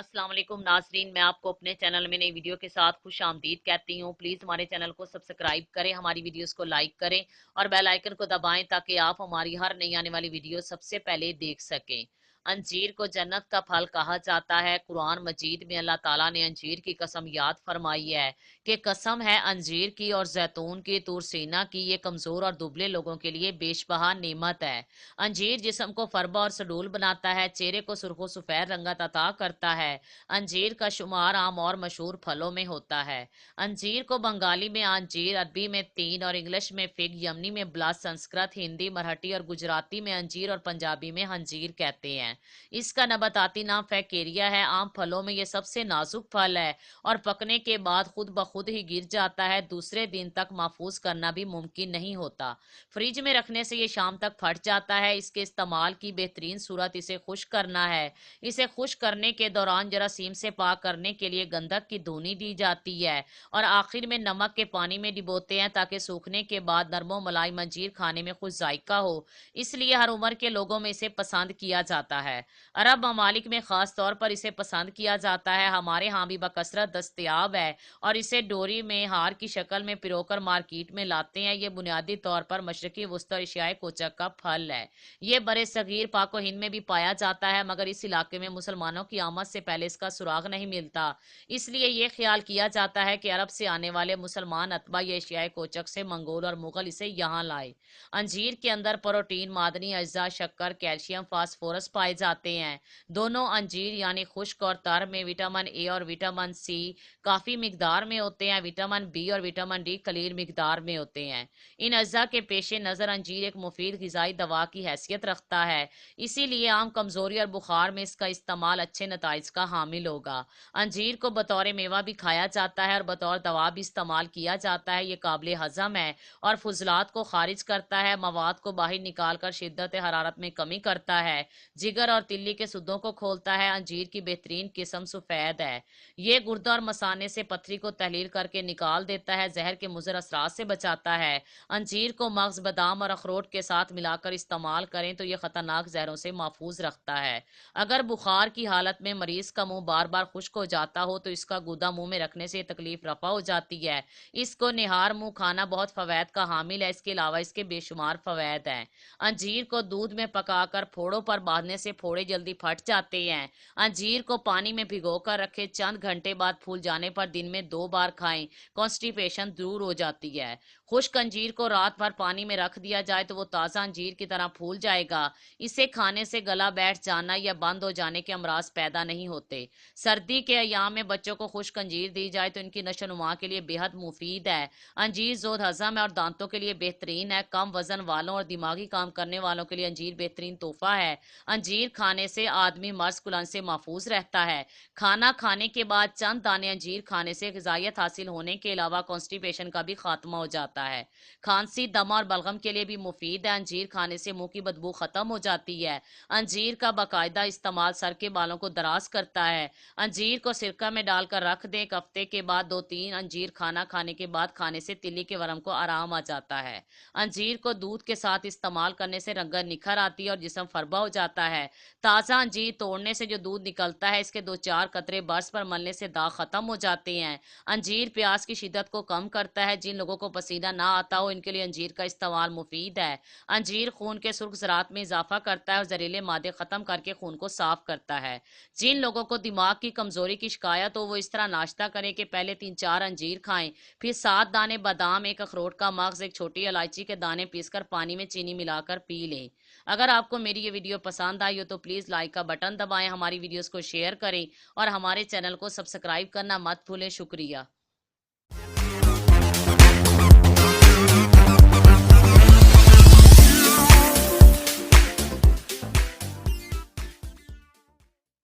अस्सलाम वालेकुम नाजरीन, मैं आपको अपने चैनल में नई वीडियो के साथ खुश आमदीद कहती हूँ। प्लीज़ हमारे चैनल को सब्सक्राइब करें, हमारी वीडियोस को लाइक करें और बेल आइकन को दबाएं ताकि आप हमारी हर नई आने वाली वीडियो सबसे पहले देख सकें। अंजीर को जन्नत का फल कहा जाता है। कुरान मजीद में अल्लाह ताला ने अंजीर की कसम याद फरमाई है कि कसम है अंजीर की और जैतून की, तूर सीना की, ये कमजोर और दुबले लोगों के लिए बेशबहा नेमत है। अंजीर जिस्म को फरबा और सडूल बनाता है, चेहरे को सुर्खो सफेद रंगत अता करता है। अंजीर का शुमार आम और मशहूर फलों में होता है। अंजीर को बंगाली में अंजीर, अरबी में तीन और इंग्लिश में फिग, यमनी में ब्लस, संस्कृत, हिंदी, मराठी और गुजराती में अंजीर और पंजाबी में हंजीर कहते हैं। इसका नबाताती नाम फैकेरिया है। आम फलों में यह सबसे नाजुक फल है और पकने के बाद खुद ब खुद ही गिर जाता है। दूसरे दिन तक महफूज करना भी मुमकिन नहीं होता। फ्रिज में रखने से ये शाम तक फट जाता है। इसके इस्तेमाल की बेहतरीन सूरत इसे खुश्क करना है। इसे खुश्क करने के दौरान जरासीम से पाक करने के लिए गंधक की धुनी दी जाती है और आखिर में नमक के पानी में डिबोते हैं ताकि सूखने के बाद नरमो मलाई मंजीर खाने में खुश जायका हो। इसलिए हर उम्र के लोगों में इसे पसंद किया जाता है। अरब ममालिक में खास तौर पर इसे पसंद किया जाता है। हमारे यहाँ भी बकसरत दस्तयाब है और इसे डोरी में हार की शक्ल में पिरोकर मार्केट में लाते हैं। ये बुनियादी तौर पर मशरकी वस्ती और एशियाई कोचक का फल है। ये बड़े सगीर पाको हिंद में भी पाया जाता है, मगर इस इलाके में मुसलमानों की आमद से पहले इसका सुराग नहीं मिलता। इसलिए ये ख्याल किया जाता है कि अरब से आने वाले मुसलमान अतबा या एशियाई कोचक से मंगोल और मुगल इसे यहाँ लाए। अंजीर के अंदर प्रोटीन, मादनी अज्जा, शक्कर, कैल्शियम, फास्फोरस पाए जाते हैं। दोनों अंजीर यानी खुश्क और तर में विटामिन ए और विटामिन सी काफी मिकदार में होते हैं। विटामिन बी और विटामिन डी कलील मिकदार में होते हैं। इन अज्जा के पेश नज़र अंजीर एक मुफीद ग़िज़ाई दवा की हैसियत रखता है। इसीलिए आम कमजोरी और बुखार में इसका इस्तेमाल अच्छे नताइज का हामिल होगा। अंजीर को बतौर मेवा भी खाया जाता है और बतौर दवा भी इस्तेमाल किया जाता है। ये काबिल हजम है और फुजलात को खारिज करता है। मवाद को बाहर निकाल कर शिद्दत हरारत में कमी करता है। जिगर और तिल्ली के सुद्दों को खोलता है। अंजीर की बेहतरीन किस्म सफेद है। ये गुर्दा और मसाने से पथरी को तहलील करके निकाल देता है। जहर के मुज़र असरात से बचाता है। अंजीर को मगज, बादाम और अखरोट के साथ मिलाकर इस्तेमाल करें तो यह खतरनाक जहरों से महफूज रखता है। अगर बुखार की हालत में मरीज का मुंह बार बार खुश्क हो जाता हो तो इसका गूदा मुंह में रखने से तकलीफ रफा हो जाती है। इसको निहार मुंह खाना बहुत फवैद का हामिल है। इसके अलावा इसके बेशुमार फवैद हैं। अंजीर को दूध में पकाकर फोड़ों पर बांधने से फोड़े जल्दी फट जाते हैं। अंजीर को पानी में भिगोकर रखे, चंद घंटे बाद फूल जाने पर दिन में 2 बार खाएं। कॉन्स्टिपेशन दूर हो जाती है। खुश्क अंजीर को रात भर पानी में रख दिया जाए तो वो ताज़ा अंजीर की तरह फूल जाएगा। इसे खाने से गला बैठ जाना या बंद हो जाने के अमराज पैदा नहीं होते। सर्दी के अयाम में बच्चों को खुश्क अंजीर दी जाए तो इनकी नशोनुमा के लिए बेहद मुफीद है। अंजीर जोद हजम है और दांतों के लिए बेहतरीन है। कम वजन वालों और दिमागी काम करने वालों के लिए अंजीर बेहतरीन तोहफा है। अंजीर खाने से आदमी मर्ज कुलन से महफूज रहता है। खाना खाने के बाद चंद दाने अंजीर खाने से ग़िज़ाइयत हासिल होने के अलावा कॉन्स्टिपेशन का भी खात्मा हो जाता है। खांसी, दमा और बलगम के लिए भी मुफीद है। अंजीर खाने से मुंह की बदबू खत्म हो जाती है। अंजीर का बाकायदा इस्तेमाल सर के बालों को दराज करता है। अंजीर को सिरका में डालकर रख दें। 1 हफ्ते के बाद 2-3 अंजीर खाना खाने के बाद खाने से तिल्ली के वरम को आराम आ जाता है। अंजीर को दूध के साथ इस्तेमाल करने से रंगत निखर आती है और जिस्म फरबा हो जाता है। ताज़ा अंजीर तोड़ने से जो दूध निकलता है, इसके 2-4 कतरे बर्स पर मलने से दाग खत्म हो जाते हैं। अंजीर प्यास की शिद्दत को कम करता है। जिन लोगों को पसीना ना आता हो, इनके लिए अंजीर का इस्तेमाल मुफीद है। अंजीर खून के सुर्ख ज़रात में इजाफा करता है और जहरीले मादे खत्म करके खून को साफ करता है। जिन लोगों को दिमाग की कमजोरी की शिकायत हो, वो इस तरह नाश्ता करें कि पहले 3-4 अंजीर खाएं, फिर 7 दाने बादाम, 1 अखरोट का मगज, 1 छोटी इलायची के दाने पीसकर पानी में चीनी मिलाकर पी लें। अगर आपको मेरी ये वीडियो पसंद आई हो तो प्लीज़ लाइक का बटन दबाएं, हमारी वीडियोस को शेयर करें और हमारे चैनल को सब्सक्राइब करना मत भूलें। शुक्रिया।